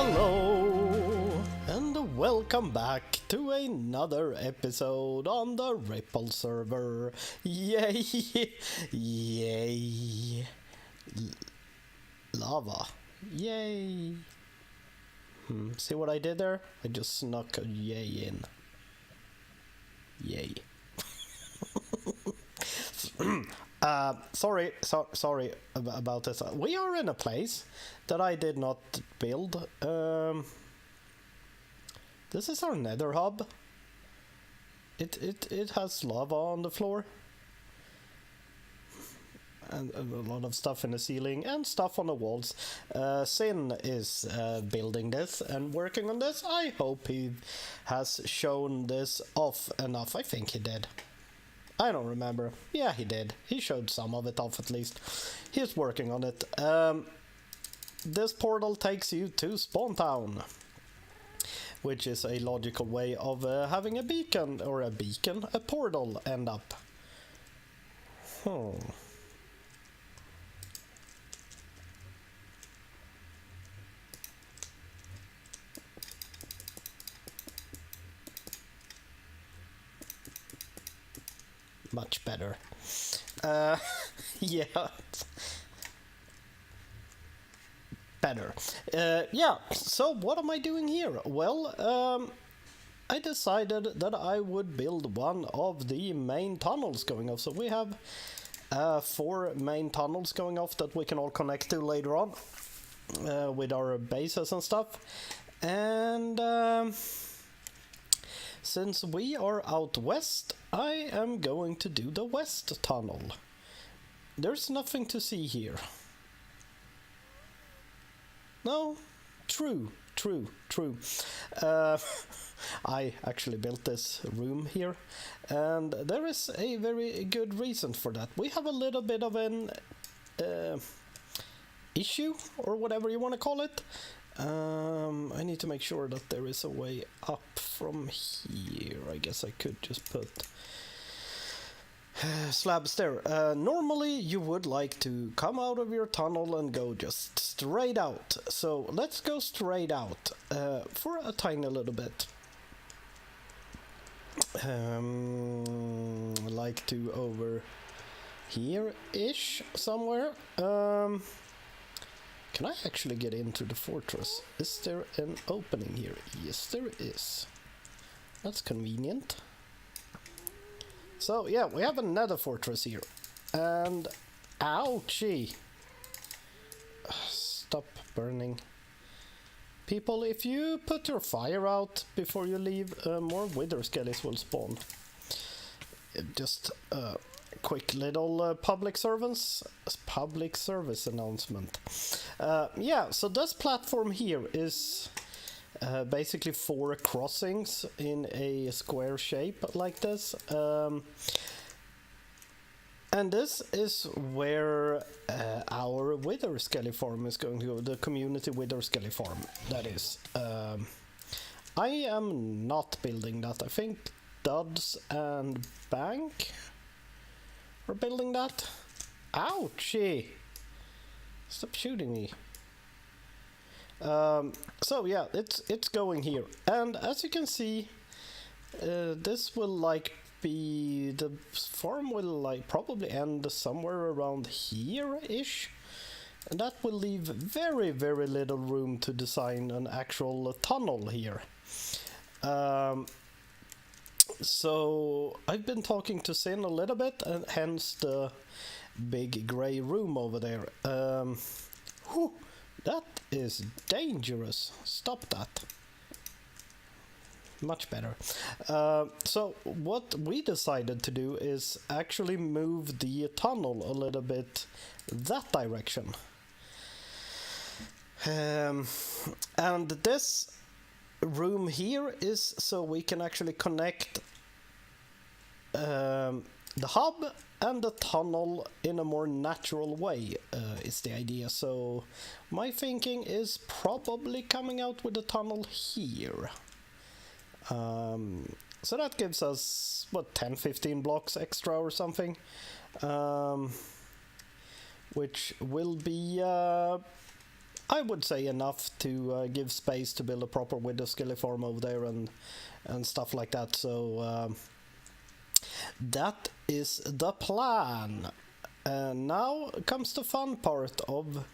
Hello and welcome back to another episode on the Ripple server. Yay! Yay! Lava. Yay! See what I did there? I just snuck a yay in. Yay. Sorry about this. We are in a place that I did not build. This is our nether hub. It has lava on the floor. And a lot of stuff in the ceiling and stuff on the walls. Sin is building this and working on this. I hope he has shown this off enough. I think he did. I don't remember. Yeah, he did. He showed some of it off at least. He's working on it. This portal takes you to Spawn Town, which is a logical way of having a beacon, or a portal end up. Much better. Yeah. Better. Yeah, so what am I doing here? Well, I decided that I would build one of the main tunnels going off. So we have 4 main tunnels going off that we can all connect to later on with our bases and stuff. And since we are out west, I am going to do the west tunnel. There's nothing to see here. No, true. I actually built this room here, and there is a very good reason for that. We have a little bit of an issue, or whatever you want to call it. I need to make sure that there is a way up from here. I guess I could just put slabs there. Normally you would like to come out of your tunnel and go just straight out. So let's go straight out for a tiny little bit. Like to over here-ish somewhere. Can I actually get into the fortress? Is there an opening here? Yes, there is. That's convenient. So, yeah, we have a nether fortress here. And... ouchie! Stop burning. People, if you put your fire out before you leave, more wither skellies will spawn. Just quick little public service announcement. Yeah, so this platform here is basically 4 crossings in a square shape like this. And this is where our wither skelly farm is going to go, the community wither skelly farm, that is. I am not building that. I think Duds and Bank are building that. Ouchie! Stop shooting me. So yeah, it's going here, and as you can see, this will like be, the farm will like probably end somewhere around here-ish, and that will leave very little room to design an actual tunnel here. So I've been talking to Sin a little bit, and hence the big grey room over there. Whew, that is dangerous. Stop that. Much better. So what we decided to do is actually move the tunnel a little bit that direction. And this room here is so we can actually connect the hub and the tunnel in a more natural way, is the idea. So my thinking is probably coming out with the tunnel here. So that gives us, what, 10-15 blocks extra or something, which will be I would say enough to give space to build a proper window skillet farm over there and stuff like that. So that is the plan. And now comes the fun part of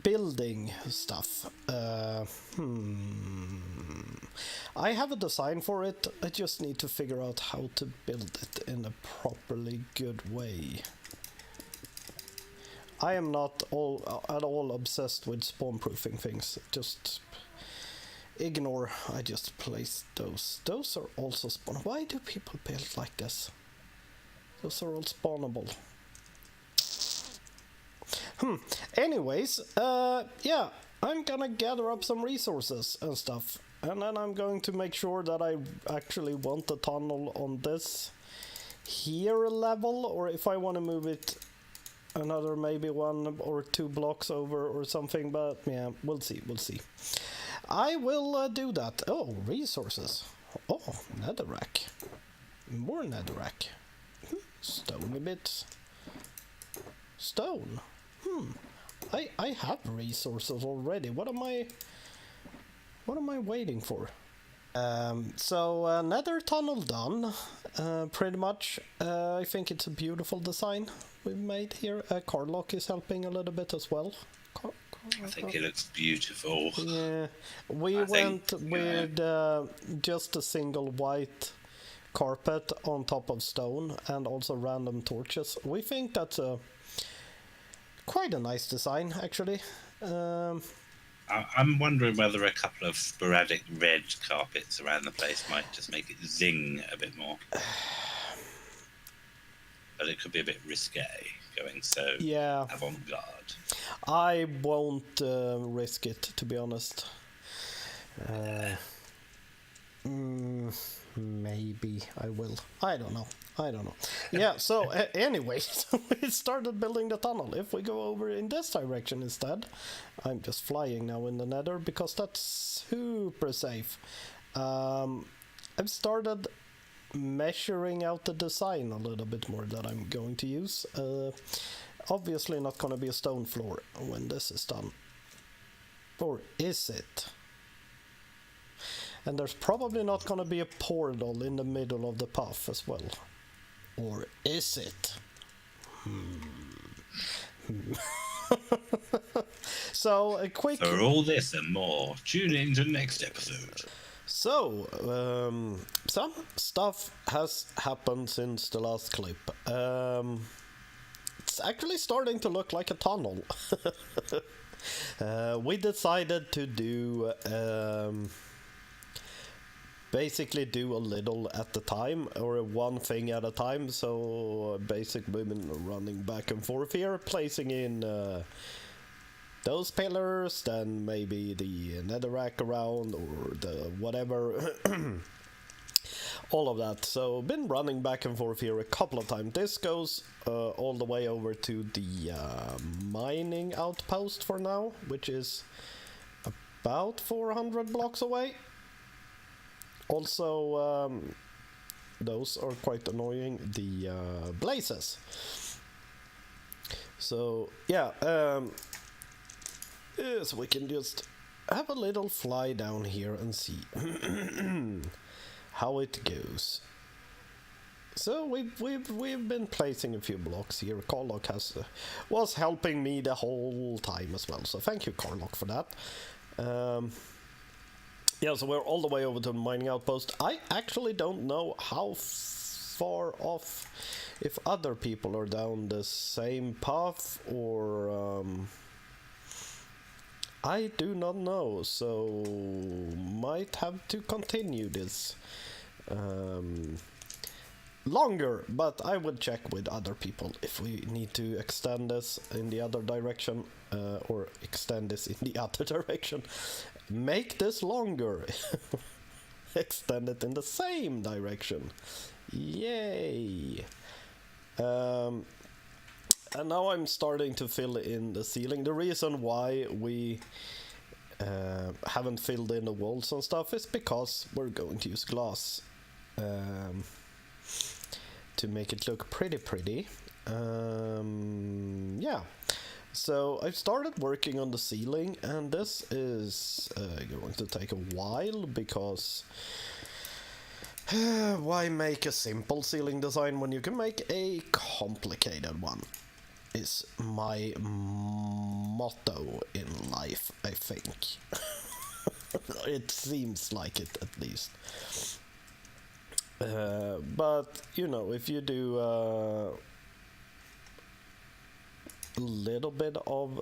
building stuff. I have a design for it. I just need to figure out how to build it in a properly good way. I am not at all obsessed with spawn-proofing things. Just ignore. I just placed those. Those are also spawn. Why do people build like this? Those are all spawnable. Anyways, yeah, I'm gonna gather up some resources and stuff. And then I'm going to make sure that I actually want the tunnel on this here level. Or if I want to move it another maybe 1 or 2 blocks over or something, but yeah, we'll see. I will do that. Oh, resources. Oh, netherrack. More netherrack. Stony bits. Stone. I have resources already. What am I waiting for? So nether tunnel done, pretty much. I think it's a beautiful design we've made here. Carlock is helping a little bit as well. I think it looks beautiful. Yeah, we went with just a single white carpet on top of stone and also random torches. We think that's quite a nice design, actually. I'm wondering whether a couple of sporadic red carpets around the place might just make it zing a bit more. But it could be a bit risque going so avant-garde. I won't risk it, to be honest. Maybe I will. I don't know. Yeah, so anyways, we started building the tunnel. If we go over in this direction instead, I'm just flying now in the nether because that's super safe. I've started measuring out the design a little bit more that I'm going to use. Obviously not going to be a stone floor when this is done. Or is it? And there's probably not going to be a portal in the middle of the path as well. Or is it? So a quick... For all this and more, tune in to the next episode. So, some stuff has happened since the last clip. It's actually starting to look like a tunnel. We decided to do... basically do a little at a time, or one thing at a time. So basically we've been running back and forth here, placing in those pillars, then maybe the netherrack around, or the whatever. All of that. So been running back and forth here a couple of times. This goes all the way over to the mining outpost for now, which is about 400 blocks away. Also, those are quite annoying, the blazes. So, yeah, so we can just have a little fly down here and see how it goes. So we've been placing a few blocks here. CarlRyds was helping me the whole time as well. So thank you, CarlRyds, for that. Yeah, so we're all the way over to the mining outpost. I actually don't know how far off, if other people are down the same path, or I do not know, so might have to continue this longer, but I would check with other people if we need to extend this in the other direction, or extend this in the other direction. Make this longer. Extend it in the same direction. Yay. And now I'm starting to fill in the ceiling. The reason why we haven't filled in the walls and stuff is because we're going to use glass to make it look pretty. Yeah. So I've started working on the ceiling, and this is going to take a while because why make a simple ceiling design when you can make a complicated one? Is my motto in life, I think. It seems like it, at least. But, you know, if you do a little bit of...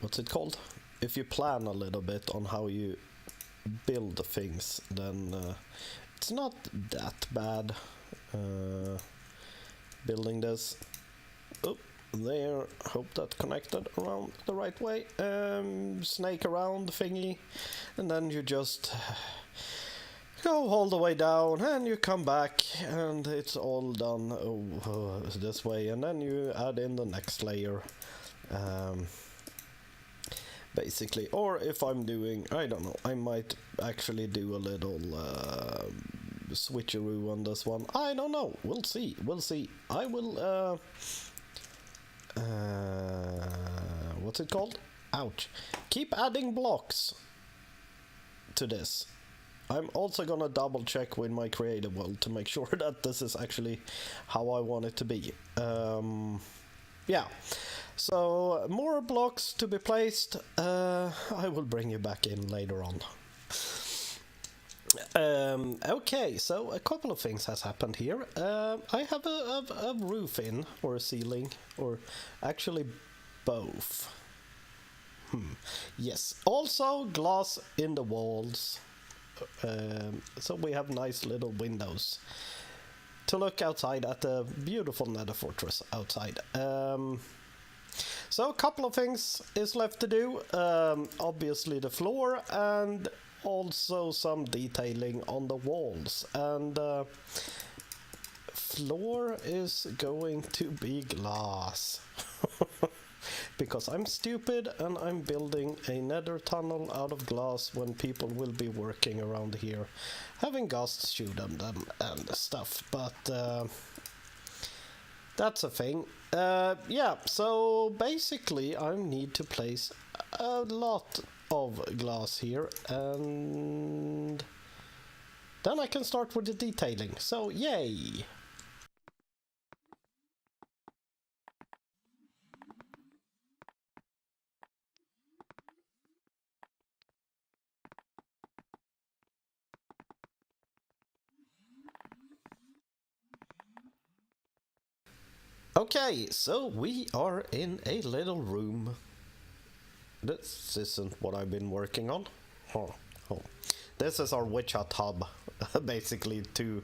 what's it called? If you plan a little bit on how you build things, then it's not that bad building this. Oh, there. Hope that connected around the right way. Snake around thingy, and then you just go all the way down, and you come back, and it's all done this way, and then you add in the next layer. Basically, or if I'm doing, I don't know, I might actually do a little switcheroo on this one. I don't know. We'll see. We'll see. I will. What's it called? Ouch. Keep adding blocks to this. I'm also gonna double check with my creative world to make sure that this is actually how I want it to be. Yeah. So, more blocks to be placed. I will bring you back in later on. Okay, so a couple of things has happened here. I have a roof in, or a ceiling, or actually both. Yes, also glass in the walls. So we have nice little windows to look outside at the beautiful nether fortress outside. So a couple of things is left to do. Obviously the floor, and also some detailing on the walls. And floor is going to be glass. Because I'm stupid and I'm building a nether tunnel out of glass when people will be working around here, having ghosts shoot on them and stuff. But that's a thing. Yeah, so basically I need to place a lot of glass here, and then I can start with the detailing. So yay! Okay, so we are in a little room. This isn't what I've been working on. Oh. This is our witch hut hub, basically two,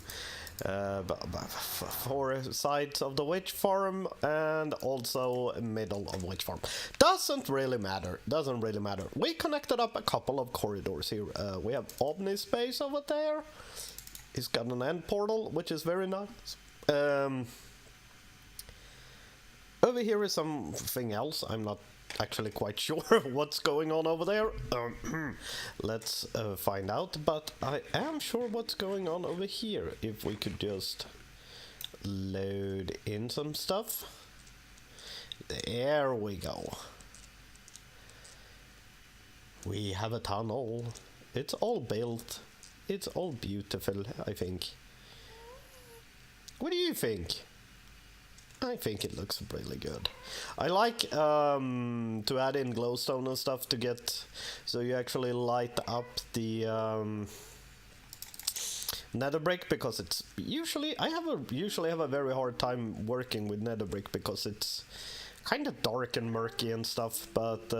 4 sides of the witch farm and also middle of witch farm. Doesn't really matter. We connected up a couple of corridors here. We have Omni space over there. He's got an end portal, which is very nice. Over here is something else. I'm not actually quite sure what's going on over there. Let's find out, but I am sure what's going on over here. If we could just load in some stuff. There we go. We have a tunnel. It's all built. It's all beautiful, I think. What do you think? I think it looks really good. I like to add in glowstone and stuff to get so you actually light up the nether brick, because it's usually usually have a very hard time working with nether brick because it's kind of dark and murky and stuff, but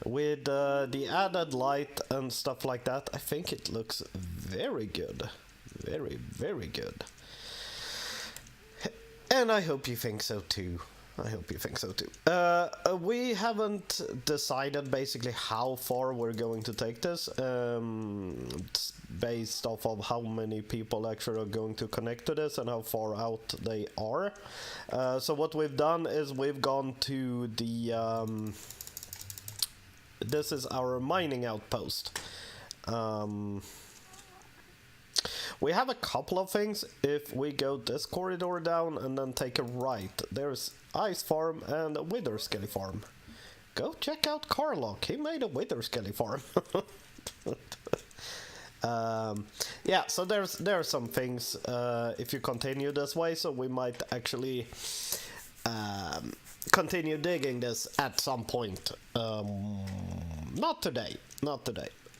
with the added light and stuff like that, I think it looks very good. Very, very good. And I hope you think so too. We haven't decided basically how far we're going to take this. It's based off of how many people actually are going to connect to this and how far out they are. So what we've done is we've gone to the... this is our mining outpost. We have a couple of things. If we go this corridor down and then take a right, there's Ice Farm and a Wither Skelly Farm. Go check out Carlock. He made a Wither Skelly Farm. Yeah, so there are some things if you continue this way, so we might actually continue digging this at some point. Not today.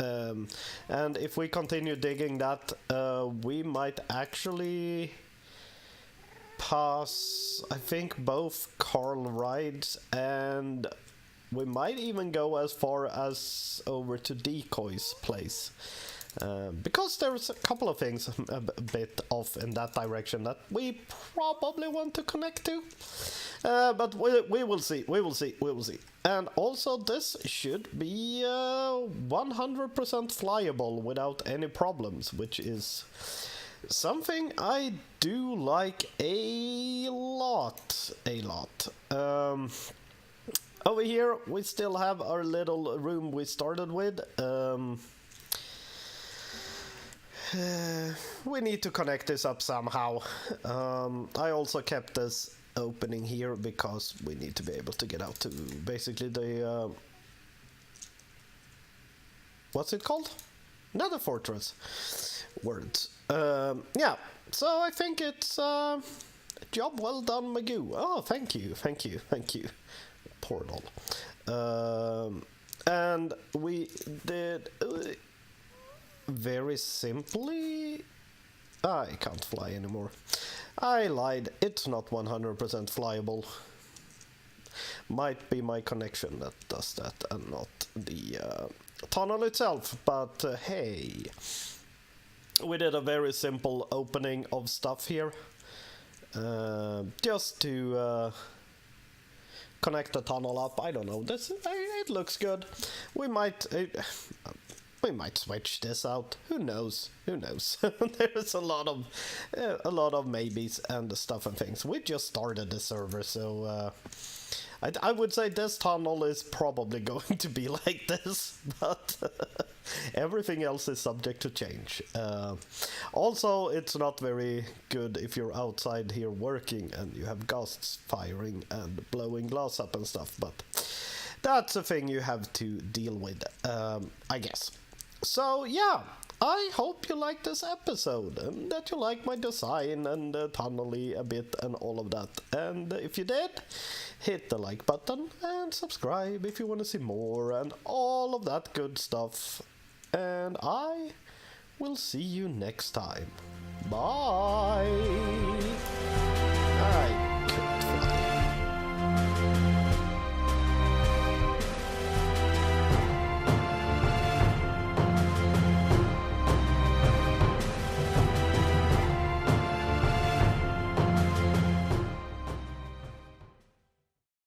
And if we continue digging that, we might actually pass, I think, both CarlRyds, and we might even go as far as over to Decoy's place. Because there's a couple of things a bit off in that direction that we probably want to connect to. But we will see. And also this should be 100% flyable without any problems, which is something I do like a lot. Over here we still have our little room we started with. We need to connect this up somehow. I also kept this opening here because we need to be able to get out to basically the what's it called? Nether fortress. Words. Yeah, so I think it's job well done, Magoo. Oh, thank you. Portal. And we did very simply. I can't fly anymore. I lied. It's not 100% flyable. Might be my connection that does that and not the tunnel itself. But hey, we did a very simple opening of stuff here. Just to connect the tunnel up. I don't know. It looks good. We might switch this out. Who knows? There's a lot of maybes and stuff and things. We just started the server, so I would say this tunnel is probably going to be like this, but everything else is subject to change. Also, it's not very good if you're outside here working and you have ghosts firing and blowing glass up and stuff, but that's a thing you have to deal with, I guess. So yeah, I hope you liked this episode and that you like my design and tunnel-y a bit and all of that. And if you did, hit the like button and subscribe if you want to see more and all of that good stuff. And I will see you next time. Bye! I couldn't fly.